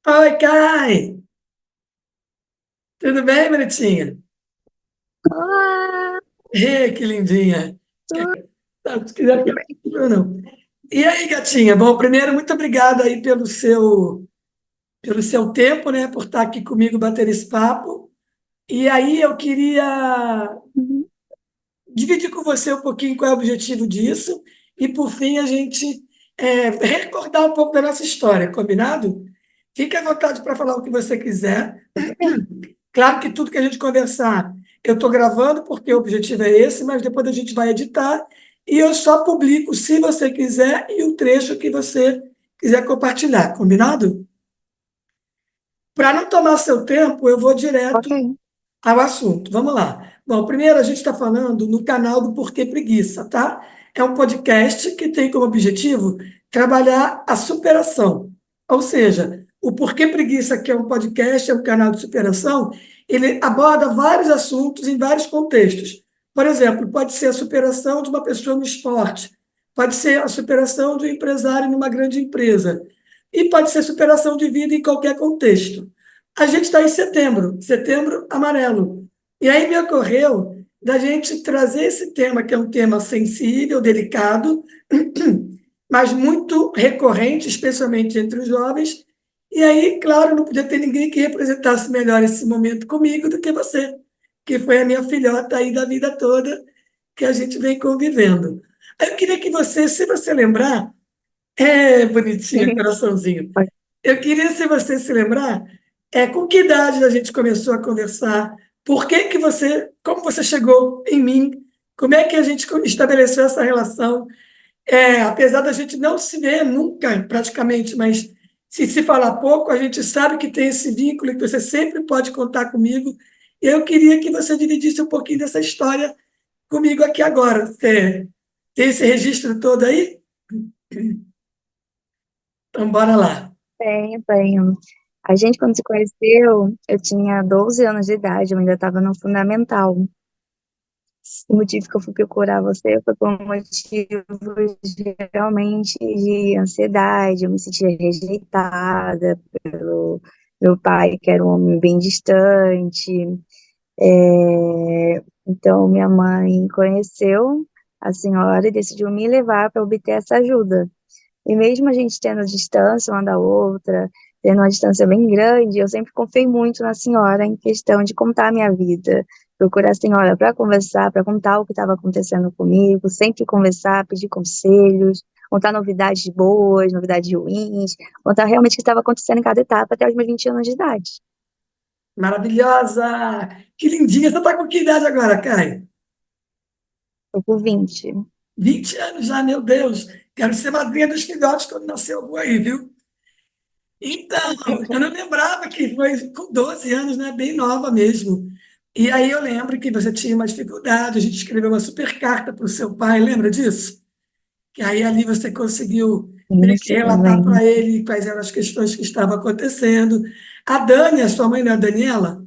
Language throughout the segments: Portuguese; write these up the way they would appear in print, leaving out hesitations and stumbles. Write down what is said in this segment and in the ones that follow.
Oi, Kai! Tudo bem, bonitinha? Olá, Que lindinha! tudo Tá, se quiser ficar bem? ou não. E aí, gatinha? Bom, primeiro, muito obrigado aí pelo seu tempo, né? Por estar aqui comigo bater esse papo. E aí, eu queria Uhum. dividir com você um pouquinho qual é o objetivo disso. E, por fim, a gente recordar um pouco da nossa história, combinado? Fique à vontade para falar o que você quiser. Tudo bem. Claro que tudo que a gente conversar, eu estou gravando porque o objetivo é esse, mas depois a gente vai editar e eu só publico se você quiser e o trecho que você quiser compartilhar, combinado? Para não tomar seu tempo, eu vou Ok. direto ao assunto. Vamos lá. Bom, primeiro a gente está falando no canal do Porquê Preguiça, tá? É um podcast que tem como objetivo trabalhar a superação. Ou seja, o Porquê Preguiça, que é um podcast, é um canal de superação, ele aborda vários assuntos em vários contextos. Por exemplo, pode ser a superação de uma pessoa no esporte, pode ser a superação de um empresário numa grande empresa, e pode ser superação de vida em qualquer contexto. A gente está em setembro, setembro amarelo. E aí me ocorreu da gente trazer esse tema, que é um tema sensível, delicado, mas muito recorrente, especialmente entre os jovens. E aí, claro, não podia ter ninguém que representasse melhor esse momento comigo do que você, que foi a minha filhota aí da vida toda que a gente vem convivendo. Aí eu queria que você, se você lembrar, bonitinha, coraçãozinho. Ok. Eu queria, se você se lembrar, com que idade a gente começou a conversar? Por que que como você chegou em mim? Como é que a gente estabeleceu essa relação? Apesar da gente não se ver nunca, praticamente, mas se falar pouco, a gente sabe que tem esse vínculo e que você sempre pode contar comigo. Eu queria que você dividisse um pouquinho dessa história comigo aqui agora. Você tem esse registro todo aí? Então, bora lá. Tenho. A gente, quando se conheceu, eu tinha 12 anos de idade, eu ainda estava no fundamental. O motivo que eu fui procurar você foi por motivos realmente de ansiedade. Eu me sentia rejeitada pelo meu pai, que era um homem bem distante. Então, minha mãe conheceu a senhora e decidiu me levar para obter essa ajuda. E mesmo a gente tendo a distância uma da outra, tendo uma distância bem grande, eu sempre confiei muito na senhora em questão de contar a minha vida, procurar a senhora para conversar, para contar o que estava acontecendo comigo, sempre conversar, pedir conselhos, contar novidades boas, novidades ruins, contar realmente o que estava acontecendo em cada etapa até os meus 20 anos de idade. Maravilhosa! Que lindinha! Você está com que idade agora, Kai? Eu com 20. 20 anos já, meu Deus! Quero ser madrinha dos filhotes quando nascer algum aí, viu? Então, eu não lembrava que foi com 12 anos, né? Bem nova mesmo. E aí eu lembro que você tinha uma dificuldade, a gente escreveu uma super carta para o seu pai, lembra disso? Que aí ali você conseguiu meio que Isso, relatar também. para ele quais eram as questões que estavam acontecendo. A Dani, a sua mãe, não é a Daniela?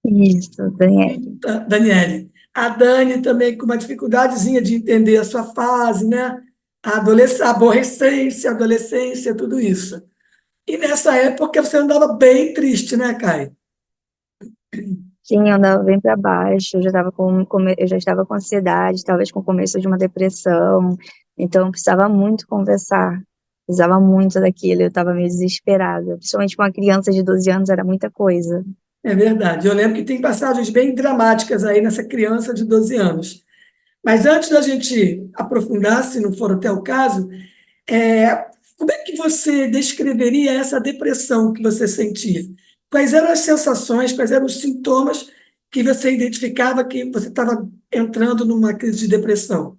Isso, Daniel. Daniele. A Dani também com uma dificuldadezinha de entender a sua fase, né? A adolescência, tudo isso. E nessa época você andava bem triste, né, Kai? Sim, eu andava bem para baixo, eu já estava eu já estava com ansiedade, talvez com o começo de uma depressão, então eu precisava muito conversar, precisava muito daquilo, eu estava meio desesperada, principalmente com uma criança de 12 anos, era muita coisa. É verdade. Eu lembro que tem passagens bem dramáticas aí nessa criança de 12 anos. Mas antes da gente aprofundar, se não for até o caso, é, como é que você descreveria essa depressão que você sentia? Quais eram as sensações, quais eram os sintomas que você identificava que você estava entrando numa crise de depressão?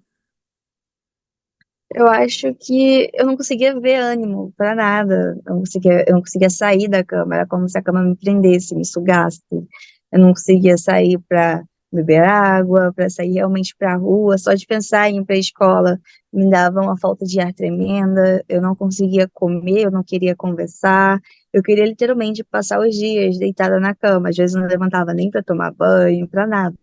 Eu acho que eu não conseguia ver ânimo para nada, eu não conseguia sair da cama, era como se a cama me prendesse, me sugasse. Eu não conseguia sair para beber água, para sair realmente para a rua, só de pensar em ir para a escola me dava uma falta de ar tremenda, eu não conseguia comer, eu não queria conversar, eu queria literalmente passar os dias deitada na cama, às vezes eu não levantava nem para tomar banho, para nada.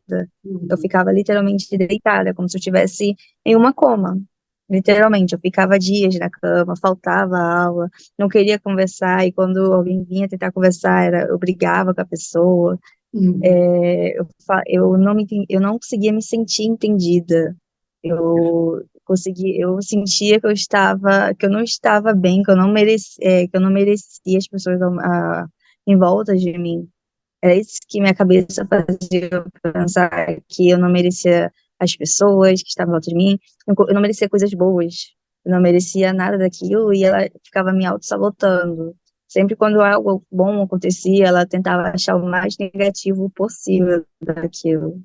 Eu ficava literalmente deitada, como se eu estivesse em uma coma. Literalmente, eu ficava dias na cama, faltava aula, não queria conversar, e quando alguém vinha tentar conversar, eu brigava com a pessoa. Hum. Eu não conseguia me sentir entendida. Eu sentia que eu não estava bem, que eu não merecia as pessoas em volta de mim. Era isso que minha cabeça fazia eu pensar, que eu não merecia as pessoas que estavam em volta de mim, eu não merecia coisas boas, eu não merecia nada daquilo, e ela ficava me auto-sabotando. Sempre quando algo bom acontecia, ela tentava achar o mais negativo possível daquilo.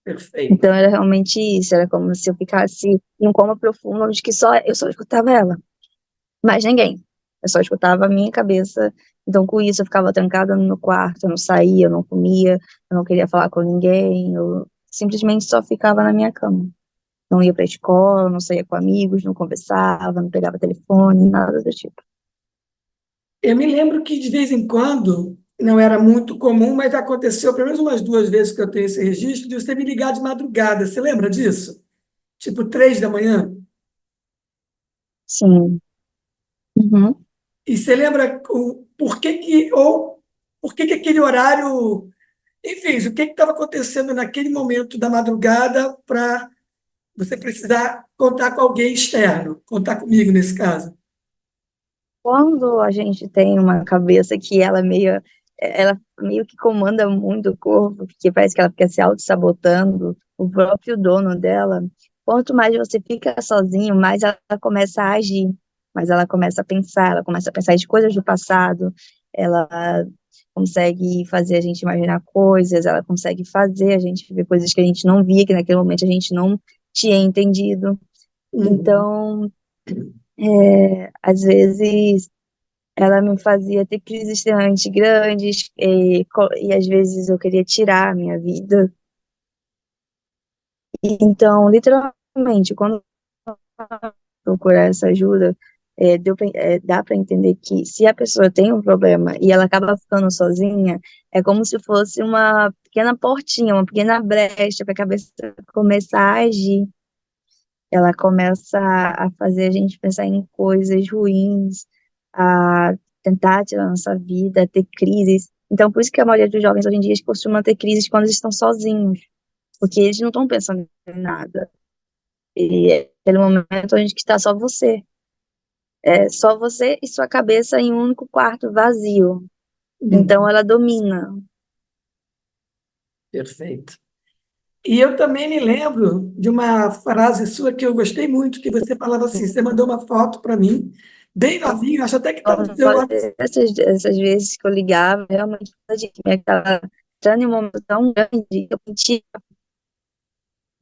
Perfeito. Então era realmente isso, era como se eu ficasse em um coma profundo, onde que eu só escutava ela, mais ninguém. Eu só escutava a minha cabeça. Então, com isso, eu ficava trancada no meu quarto, eu não saía, eu não comia, eu não queria falar com ninguém, eu simplesmente só ficava na minha cama. Não ia pra escola, não saía com amigos, não conversava, não pegava telefone, nada do tipo. Eu me lembro que de vez em quando, não era muito comum, mas aconteceu pelo menos umas duas vezes que eu tenho esse registro, de você me ligar de madrugada. Você lembra disso? Tipo 3 da manhã? Sim. Uhum. E você lembra por que que, ou por que que aquele horário, enfim, o que que estava acontecendo naquele momento da madrugada para você precisar contar com alguém externo, contar comigo nesse caso? Quando a gente tem uma cabeça que ela meio que comanda muito o corpo, porque parece que ela fica se auto-sabotando, o próprio dono dela, quanto mais você fica sozinho, mais ela começa a agir, mais ela começa a pensar em coisas do passado, ela consegue fazer a gente imaginar coisas, ela consegue fazer a gente ver coisas que a gente não via, que naquele momento a gente não tinha entendido. Uhum. Então, às vezes ela me fazia ter crises extremamente grandes, e às vezes eu queria tirar a minha vida. E, então, literalmente, quando eu procurar essa ajuda, dá para entender que se a pessoa tem um problema e ela acaba ficando sozinha, é como se fosse uma pequena portinha, uma pequena brecha para a cabeça começar a agir. Ela começa a fazer a gente pensar em coisas ruins, a tentar tirar a nossa vida, a ter crises. Então, por isso que a maioria dos jovens hoje em dia costumam ter crises quando eles estão sozinhos, porque eles não estão pensando em nada. E é aquele momento onde que está só você. É só você e sua cabeça em um único quarto vazio. Então, Uhum. ela domina. Perfeito. E eu também me lembro de uma frase sua que eu gostei muito, que você falava assim, você mandou uma foto para mim, bem novinho, acho até que está no Então, seu essas vezes que eu ligava, realmente, eu estava entrando em um momento tão grande, eu sentia.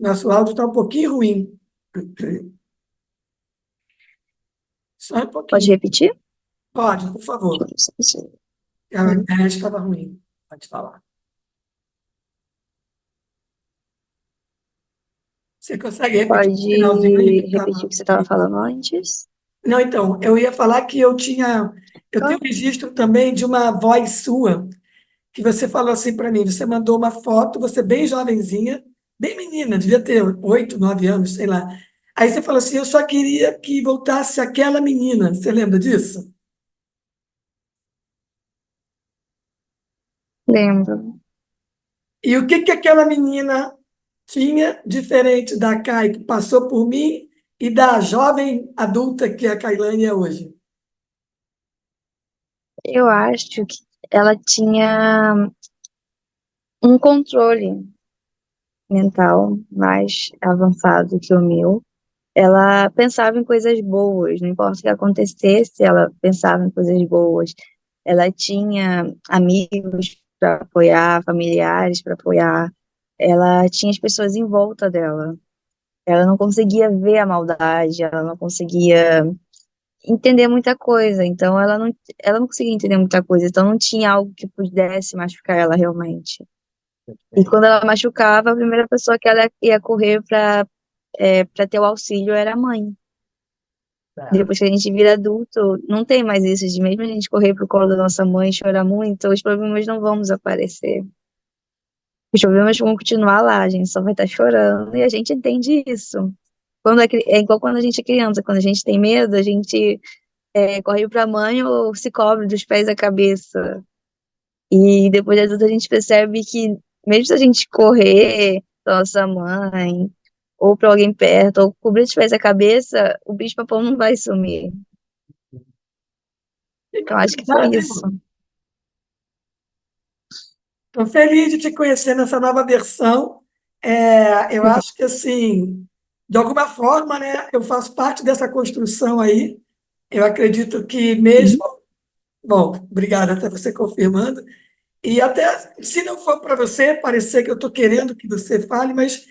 nosso áudio está um pouquinho ruim. Só um Pode pouquinho. repetir? Pode, por favor. A Hum. internet estava ruim. Pode falar. Você consegue repetir esse finalzinho aí que Pode repetir o estava. que você estava falando antes? Não, então, eu ia falar que eu tenho Claro. um registro também de uma voz sua, que você falou assim para mim, você mandou uma foto, você bem jovenzinha, bem menina, devia ter 8, 9 anos, sei lá. Aí você falou assim, eu só queria que voltasse aquela menina. Você lembra disso? Lembro. E o que que aquela menina tinha diferente da Kai que passou por mim e da jovem adulta que a Kailane é hoje? Eu acho que ela tinha um controle mental mais avançado que o meu. Ela pensava em coisas boas, não importa o que acontecesse, ela pensava em coisas boas. Ela tinha amigos para apoiar, familiares para apoiar. Ela tinha as pessoas em volta dela. Ela não conseguia ver a maldade, ela não conseguia entender muita coisa, então ela não conseguia entender muita coisa, então não tinha algo que pudesse machucar ela realmente. E quando ela machucava, a primeira pessoa que ela ia correr para ter o auxílio era a mãe. Tá. Depois que a gente vira adulto, não tem mais isso de mesmo a gente correr pro colo da nossa mãe e chorar muito, os problemas não vão desaparecer. Os problemas vão continuar lá, a gente só vai estar chorando e a gente entende isso. É igual quando a gente é criança, quando a gente tem medo, a gente corre para a mãe ou se cobre dos pés à cabeça. E depois de adulto a gente percebe que, mesmo se a gente correr pra nossa mãe, ou para alguém perto, ou cobrir os pés à cabeça, o bicho-papão não vai sumir. Que Então, acho que foi maturidade, hein, isso. mano? Estou feliz de te conhecer nessa nova versão. Eu acho que, assim, de alguma forma, né, eu faço parte dessa construção aí. Eu acredito que mesmo. Bom, obrigado até você confirmando. E até se não for para você parecer que eu estou querendo que você fale, mas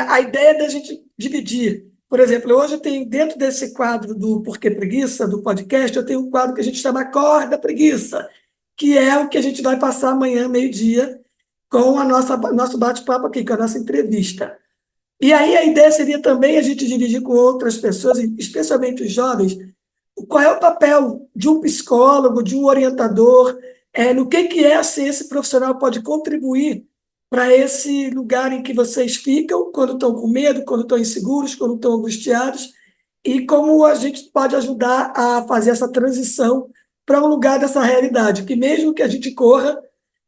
a ideia é da gente dividir. Por exemplo, hoje eu tenho, dentro desse quadro do Porquê Preguiça, do podcast, eu tenho um quadro que a gente chama Acorda Preguiça, que é o que a gente vai passar amanhã, meio-dia, com a nosso bate-papo aqui, com a nossa entrevista. E aí a ideia seria também a gente dividir com outras pessoas, especialmente os jovens, qual é o papel de um psicólogo, de um orientador, no que é assim, esse profissional pode contribuir para esse lugar em que vocês ficam quando estão com medo, quando estão inseguros, quando estão angustiados, e como a gente pode ajudar a fazer essa transição para um lugar dessa realidade, que mesmo que a gente corra,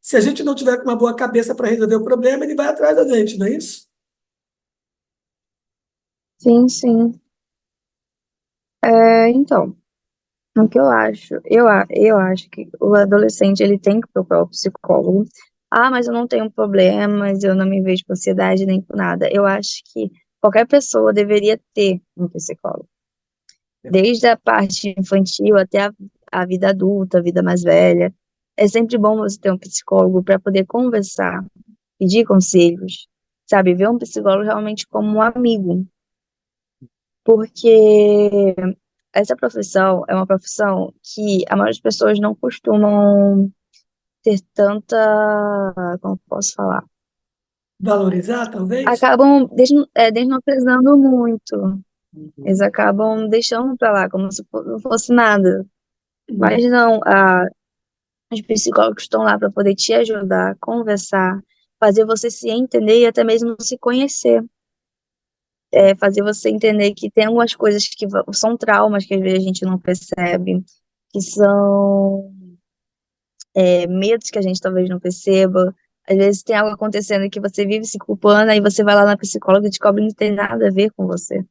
se a gente não tiver com uma boa cabeça para resolver o problema, ele vai atrás da gente, não é isso? Sim, sim. Então, o que eu acho? Eu acho que o adolescente ele tem que procurar o psicólogo. Ah, mas eu não tenho problemas, eu não me vejo com ansiedade nem com nada. Eu acho que qualquer pessoa deveria ter um psicólogo. Desde a parte infantil até a vida adulta, a vida mais velha. É sempre bom você ter um psicólogo para poder conversar, pedir conselhos, sabe? Ver um psicólogo realmente como um amigo. Porque essa profissão é uma profissão que a maioria das pessoas não costumam ter tanta, como posso falar? Valorizar, talvez? Acabam desmenosprezando muito. Eles acabam deixando pra lá, como se não fosse nada. Mas não, os psicólogos estão lá para poder te ajudar, conversar, fazer você se entender e até mesmo se conhecer. Fazer você entender que tem algumas coisas que são traumas que às vezes a gente não percebe, que são medos que a gente talvez não perceba. Às vezes tem algo acontecendo que você vive se culpando, aí você vai lá na psicóloga e descobre que não tem nada a ver com você.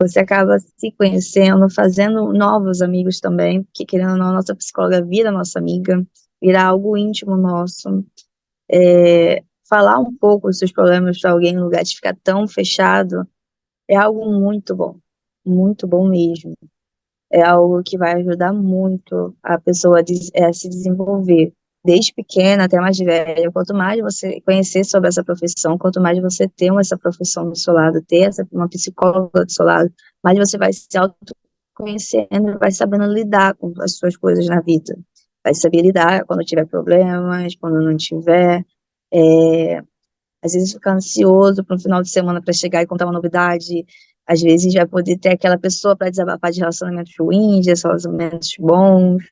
Você acaba se conhecendo, fazendo novos amigos também, porque querendo ou não, a nossa psicóloga vira nossa amiga, vira algo íntimo nosso. Falar um pouco dos seus problemas para alguém no lugar de ficar tão fechado é algo muito bom mesmo. É algo que vai ajudar muito a pessoa a se desenvolver, desde pequena até mais velha. Quanto mais você conhecer sobre essa profissão, quanto mais você ter essa profissão do seu lado, ter uma psicóloga do seu lado, mais você vai se autoconhecendo, vai sabendo lidar com as suas coisas na vida. Vai saber lidar quando tiver problemas, quando não tiver. É, Às vezes fica ansioso para um final de semana para chegar e contar uma novidade. Às vezes vai poder ter aquela pessoa para desabafar de relacionamentos ruins, de relacionamentos bons,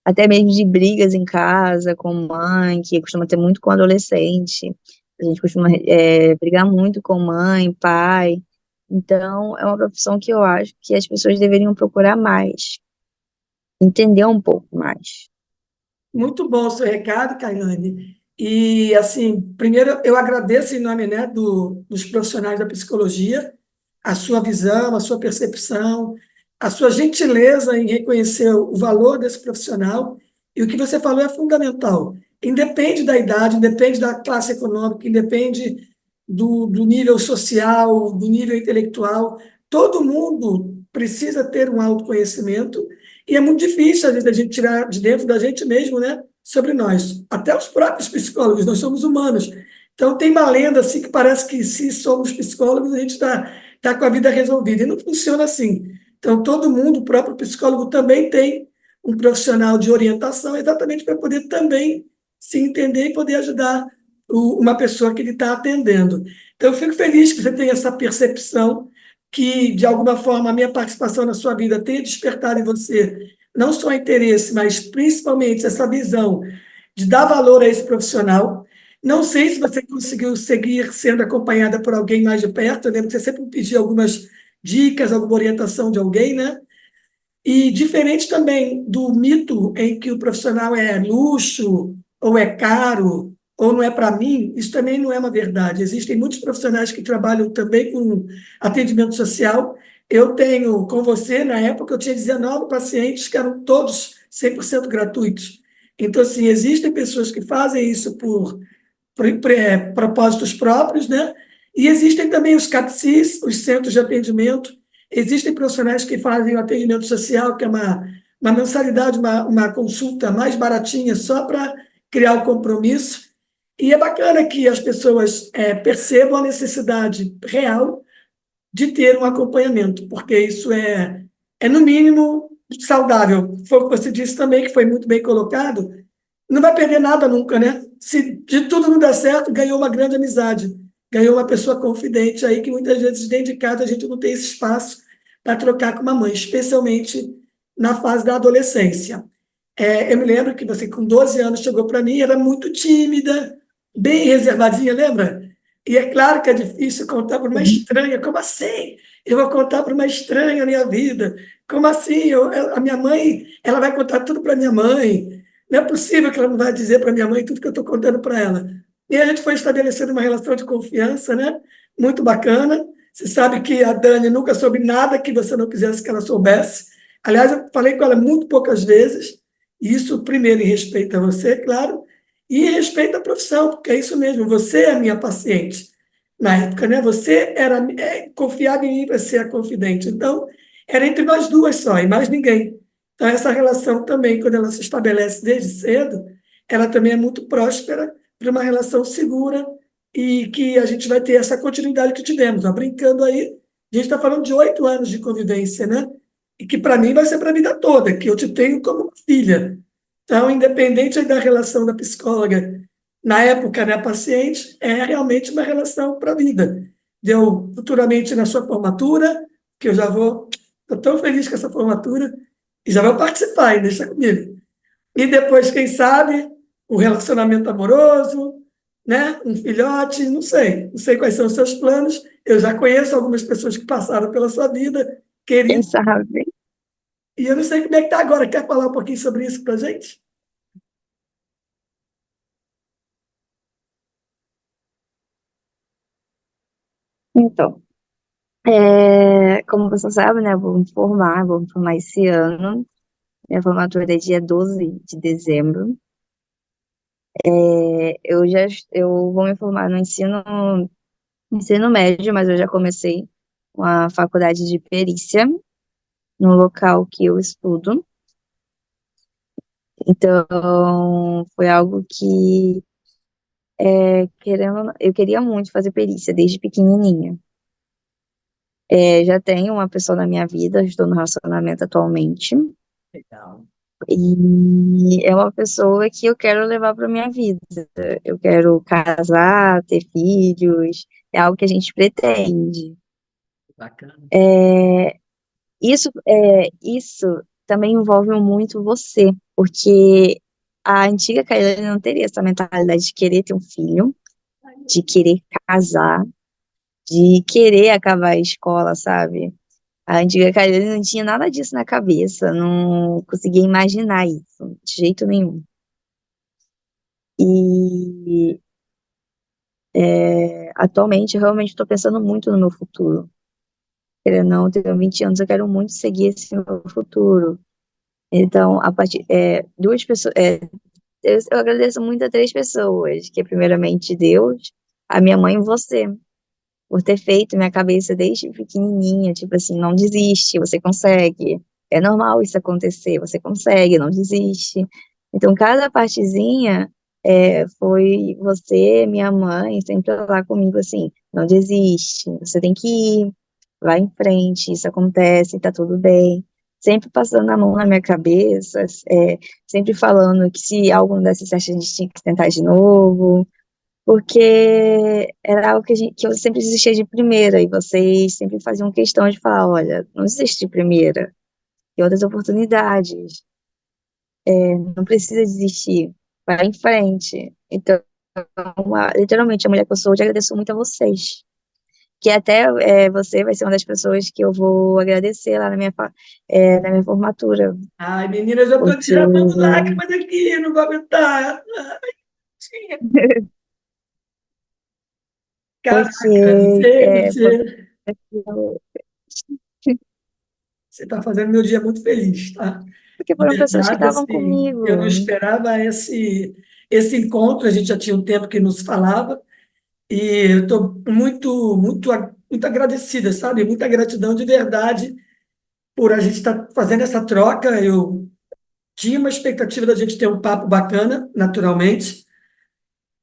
até mesmo de brigas em casa com mãe, que costuma ter muito com adolescente. A gente costuma brigar muito com mãe, pai. Então, é uma profissão que eu acho que as pessoas deveriam procurar mais, entender um pouco mais. Muito bom o seu recado, Kailane. E, assim, primeiro eu agradeço em nome, né, dos profissionais da psicologia, a sua visão, a sua percepção, a sua gentileza em reconhecer o valor desse profissional. E o que você falou é fundamental. Independe da idade, independe da classe econômica, independe do nível social, do nível intelectual, todo mundo precisa ter um autoconhecimento e é muito difícil, às vezes, a gente tirar de dentro da gente mesmo, né, sobre nós. Até os próprios psicólogos, nós somos humanos. Então, tem uma lenda assim que parece que se somos psicólogos, a gente está com a vida resolvida. E não funciona assim. Então, todo mundo, o próprio psicólogo, também tem um profissional de orientação, exatamente para poder também se entender e poder ajudar uma pessoa que ele está atendendo. Então, eu fico feliz que você tenha essa percepção que, de alguma forma, a minha participação na sua vida tenha despertado em você não só interesse, mas principalmente essa visão de dar valor a esse profissional. Não sei se você conseguiu seguir sendo acompanhada por alguém mais de perto. Eu lembro que você sempre me pedia algumas dicas, alguma orientação de alguém, né? E diferente também do mito em que o profissional é luxo, ou é caro, ou não é para mim, isso também não é uma verdade. Existem muitos profissionais que trabalham também com atendimento social. Eu tenho, com você, na época, eu tinha 19 pacientes que eram todos 100% gratuitos. Então, assim, existem pessoas que fazem isso por propósitos próprios, né? E existem também os CAPCIs, os centros de atendimento. Existem profissionais que fazem o atendimento social, que é uma mensalidade, uma consulta mais baratinha, só para criar o compromisso. E é bacana que as pessoas percebam a necessidade real de ter um acompanhamento, porque isso é no mínimo, saudável. Foi o que você disse também, que foi muito bem colocado, não vai perder nada nunca, né? Se de tudo não der certo, ganhou uma grande amizade, ganhou uma pessoa confidente aí que muitas vezes dentro de casa a gente não tem esse espaço para trocar com uma mãe, especialmente na fase da adolescência. Eu me lembro que você, com 12 anos, chegou para mim, era muito tímida, bem reservadinha, lembra? E é claro que é difícil contar para uma estranha. Como assim? Eu vou contar para uma estranha a minha vida? Como assim? A minha mãe, ela vai contar tudo para minha mãe. Não é possível que ela não vai dizer para minha mãe tudo que eu estou contando para ela. E a gente foi estabelecendo uma relação de confiança, né? Muito bacana. Você sabe que a Dani nunca soube nada que você não quisesse que ela soubesse. Aliás, eu falei com ela muito poucas vezes. Isso, primeiro, em respeito a você, claro, e em respeito à profissão, porque é isso mesmo, você é a minha paciente. Na época, né? Você confiava em mim para ser a confidente. Então, era entre nós duas só, e mais ninguém. Então, essa relação também, quando ela se estabelece desde cedo, ela também é muito próspera para uma relação segura e que a gente vai ter essa continuidade que tivemos. Ó, brincando aí, a gente está falando de 8 anos de convivência, né? E que para mim vai ser para a vida toda, que eu te tenho como uma filha. Então, independente aí da relação da psicóloga, na época, né, paciente, é realmente uma relação para a vida. Deu futuramente na sua formatura, que eu já vou, estou tão feliz com essa formatura, e já vou participar, e deixa comigo. E depois, quem sabe, o relacionamento amoroso, né, um filhote, não sei quais são os seus planos. Eu já conheço algumas pessoas que passaram pela sua vida, Quem querido, sabe? e eu não sei como é que está agora. Quer falar um pouquinho sobre isso para a gente? Então, como você sabe, né, vou me formar esse ano. Minha formatura é dia 12 de dezembro. Eu vou me formar no ensino médio, mas eu já comecei uma faculdade de perícia no local que eu estudo. Então, foi algo que, querendo, ou não, eu queria muito fazer perícia desde pequenininha. Já tenho uma pessoa na minha vida, estou no relacionamento atualmente, Legal. e é uma pessoa que eu quero levar para minha vida. Eu quero casar, ter filhos, é algo que a gente pretende. Bacana. Isso também envolve muito você, porque a antiga Kailane não teria essa mentalidade de querer ter um filho, de querer casar, de querer acabar a escola, sabe? A antiga Kailane não tinha nada disso na cabeça, não conseguia imaginar isso, de jeito nenhum. E atualmente, eu realmente estou pensando muito no meu futuro. Querendo ou não, eu tenho 20 anos, eu quero muito seguir esse meu futuro. Então, duas pessoas, eu agradeço muito a três pessoas, que é primeiramente Deus, a minha mãe e você, por ter feito minha cabeça desde pequenininha, tipo assim, não desiste, você consegue. É normal isso acontecer, você consegue, não desiste. Então, cada partezinha foi você, minha mãe, sempre lá comigo assim, não desiste, você tem que ir, vai em frente, isso acontece, tá tudo bem. Sempre passando a mão na minha cabeça, sempre falando que se algo não desse certo, a gente tinha que tentar de novo, porque era algo que eu sempre desistia de primeira, e vocês sempre faziam questão de falar, olha, não desiste de primeira, tem outras oportunidades, não precisa desistir, vai em frente. Então, literalmente, a mulher que eu sou, eu te agradeço muito a vocês. Que até você vai ser uma das pessoas que eu vou agradecer lá na minha formatura, Ai, menina, eu já estou porque derramando lágrimas aqui, não vou aguentar. Ai, tia, porque caraca, é, eu- você está fazendo meu dia muito feliz, tá? porque De foram pessoas que verdade, estavam assim, eu não comigo. esperava esse encontro, a gente já tinha um tempo que nos falava, e eu estou muito agradecida, sabe? Muita gratidão de verdade por a gente estar fazendo essa troca. Eu tinha uma expectativa da gente ter um papo bacana, naturalmente,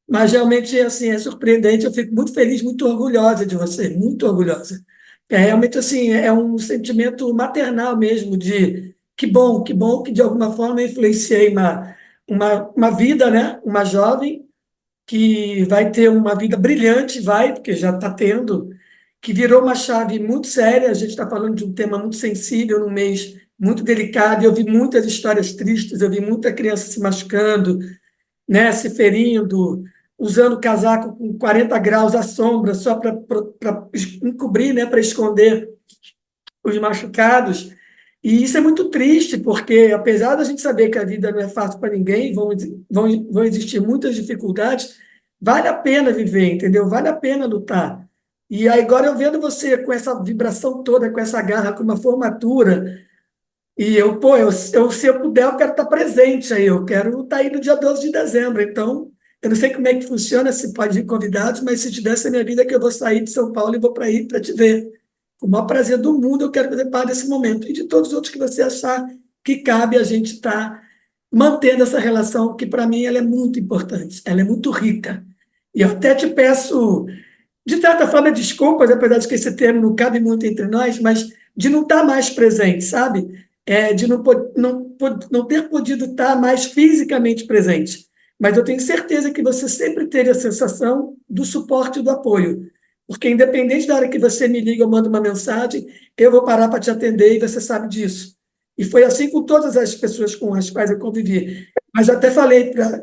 mas realmente assim, é surpreendente. Eu fico muito feliz, muito orgulhosa de você, muito orgulhosa. É realmente assim, é um sentimento maternal mesmo de que bom que de alguma forma eu influenciei uma vida, né? Uma jovem que vai ter uma vida brilhante, vai, porque já está tendo, que virou uma chave muito séria. A gente está falando de um tema muito sensível, num mês muito delicado. Eu vi muitas histórias tristes, eu vi muita criança se machucando, né, se ferindo, usando casaco com 40 graus à sombra, só para encobrir, né, para esconder os machucados. E isso é muito triste, porque apesar da gente saber que a vida não é fácil para ninguém, vão existir muitas dificuldades, vale a pena viver, entendeu? Vale a pena lutar. E aí, agora eu vendo você com essa vibração toda, com essa garra, com uma formatura, e se eu puder, eu quero estar presente aí, eu quero estar aí no dia 12 de dezembro. Então, eu não sei como é que funciona, se pode ir convidados, mas se te der essa minha vida, que eu vou sair de São Paulo e vou para aí para te ver. Com o maior prazer do mundo, eu quero fazer parte desse momento. E de todos os outros que você achar que cabe a gente estar mantendo essa relação, que para mim ela é muito importante, ela é muito rica. E eu até te peço, de certa forma, desculpas, apesar de que esse termo não cabe muito entre nós, mas de não estar mais presente, sabe? De não ter podido estar mais fisicamente presente. Mas eu tenho certeza que você sempre teve a sensação do suporte e do apoio. Porque, independente da hora que você me liga ou manda uma mensagem, eu vou parar para te atender e você sabe disso. E foi assim com todas as pessoas com as quais eu convivi. Mas eu até falei para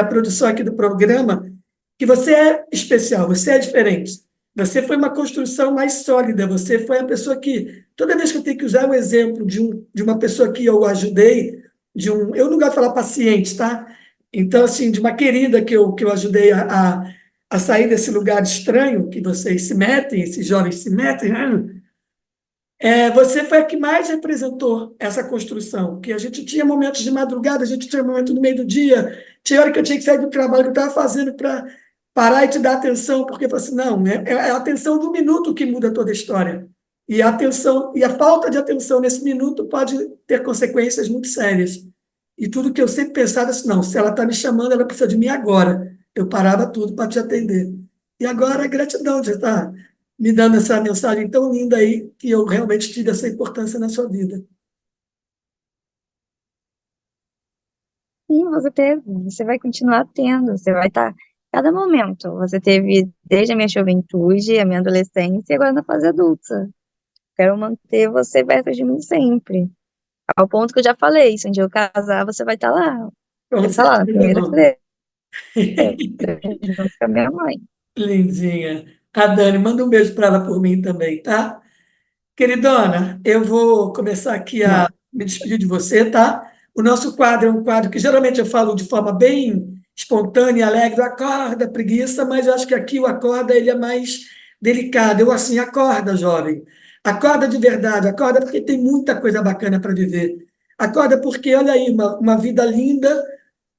a produção aqui do programa que você é especial, você é diferente. Você foi uma construção mais sólida, você foi a pessoa que, toda vez que eu tenho que usar o exemplo de uma pessoa que eu ajudei, eu não gosto de falar paciente, tá? Então, assim, de uma querida que eu ajudei a sair desse lugar estranho que vocês se metem, esses jovens se metem, né? Você foi a que mais representou essa construção, que a gente tinha momentos de madrugada, a gente tinha momentos no meio do dia, tinha hora que eu tinha que sair do trabalho que eu estava fazendo para parar e te dar atenção, porque eu falei assim, não, é a atenção do minuto que muda toda a história. E a atenção, e a falta de atenção nesse minuto pode ter consequências muito sérias. E tudo que eu sempre pensava assim, não, se ela está me chamando, ela precisa de mim agora. Eu parava tudo para te atender. E agora, gratidão de estar me dando essa mensagem tão linda aí, que eu realmente tive essa importância na sua vida. Sim, você teve, você vai continuar tendo, você vai estar cada momento. Você teve desde a minha juventude, a minha adolescência e agora na fase adulta. Quero manter você perto de mim sempre. Ao ponto que eu já falei, se um dia eu casar, você vai estar lá. Com Vai estar lá na certeza, primeira vamos. fileira, junto com a minha mãe. Lindinha. A Dani, manda um beijo para ela por mim também, tá? Queridona, eu vou começar aqui a Não. me despedir de você, tá? O nosso quadro é um quadro que geralmente eu falo de forma bem espontânea e alegre, acorda, preguiça, mas eu acho que aqui o acorda ele é mais delicado. Eu assim, acorda, jovem. Acorda de verdade, acorda porque tem muita coisa bacana para viver. Acorda porque, olha aí, uma vida linda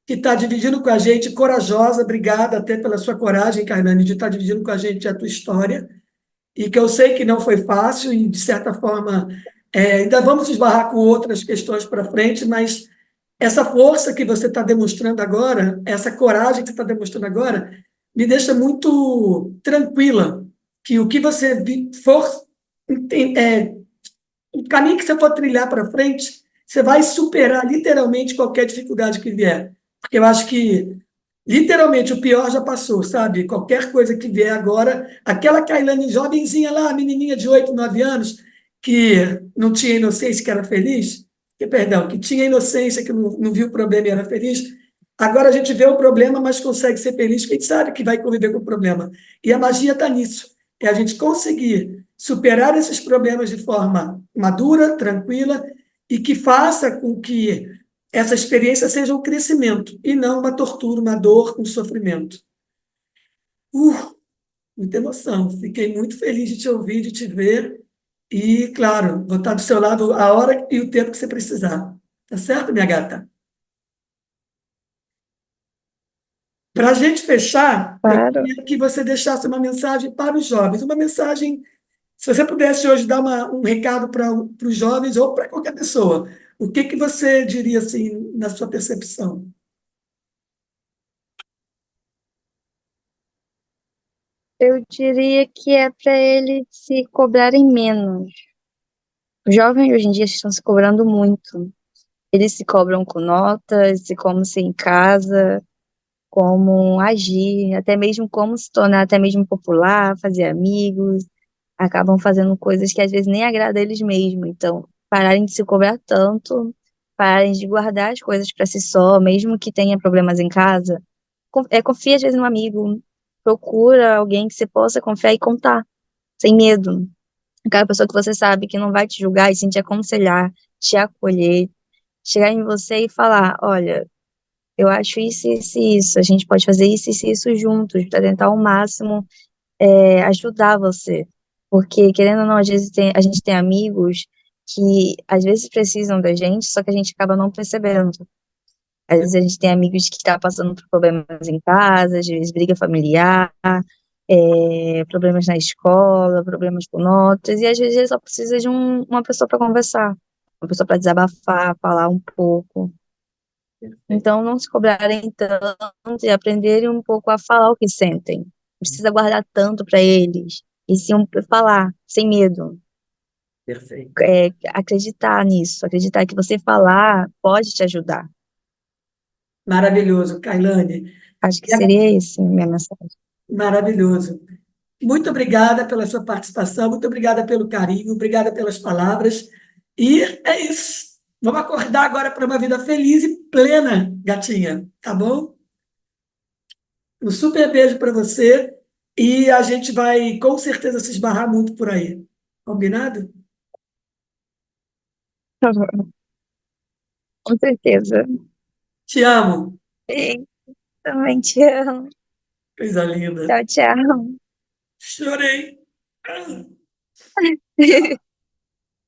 que está dividindo com a gente, corajosa, obrigada até pela sua coragem, Carnane, de estar dividindo com a gente a tua história e que eu sei que não foi fácil e, de certa forma, ainda vamos esbarrar com outras questões para frente, mas essa força que você está demonstrando agora, essa coragem que você está demonstrando agora, me deixa muito tranquila que o que você for, o caminho que você for trilhar para frente, você vai superar literalmente qualquer dificuldade que vier. Porque eu acho que literalmente, o pior já passou, sabe? Qualquer coisa que vier agora, aquela Kailane jovenzinha lá, menininha de 8, 9 anos, que não tinha inocência, que era feliz, que tinha inocência, que não viu o problema e era feliz, Agora a gente vê o problema, mas consegue ser feliz, porque a gente sabe que vai conviver com o problema. E a magia está nisso. É a gente conseguir superar esses problemas de forma madura, tranquila, e que faça com que essa experiência seja um crescimento, e não uma tortura, uma dor, um sofrimento. Uh, Muita emoção. Fiquei muito feliz de te ouvir, de te ver. E, claro, vou estar do seu lado a hora e o tempo que você precisar. Tá certo, minha gata? Para a gente fechar, eu Claro. queria que você deixasse uma mensagem para os jovens. Uma mensagem, se você pudesse hoje dar um recado para os jovens ou para qualquer pessoa, o que que você diria assim, na sua percepção? Eu diria que é para eles se cobrarem menos. Os jovens hoje em dia estão se cobrando muito. Eles se cobram com notas, de como ser em casa, como agir, até mesmo como se tornar até mesmo popular, fazer amigos, acabam fazendo coisas que às vezes nem agradam a eles mesmos. Então, pararem de se cobrar tanto, pararem de guardar as coisas para si só, mesmo que tenha problemas em casa. Confia às vezes no amigo, procura alguém que você possa confiar e contar, sem medo. Aquela pessoa que você sabe que não vai te julgar e sim te aconselhar, te acolher, chegar em você e falar, olha, eu acho isso, isso e isso. A gente pode fazer isso, isso e isso juntos, para tentar ao máximo ajudar você. Porque, querendo ou não, às vezes a gente tem amigos que às vezes precisam da gente, só que a gente acaba não percebendo. Às vezes a gente tem amigos que estão passando por problemas em casa, às vezes briga familiar, problemas na escola, problemas com notas, e às vezes ele só precisa de uma pessoa para conversar, uma pessoa para desabafar, falar um pouco. Então, não se cobrarem tanto e aprenderem um pouco a falar o que sentem. Não precisa guardar tanto para eles, e sim falar, sem medo. Perfeito. Acreditar nisso, acreditar que você falar pode te ajudar. Maravilhoso, Kailane. Acho que seria esse minha mensagem. Maravilhoso. Muito obrigada pela sua participação, muito obrigada pelo carinho, obrigada pelas palavras. E é isso. Vamos acordar agora para uma vida feliz e plena, gatinha, tá bom? Um super beijo para você e a gente vai com certeza se esbarrar muito por aí. Combinado? Com certeza. Te amo. Sim, também te amo. Coisa linda. Tchau, tchau. Chorei.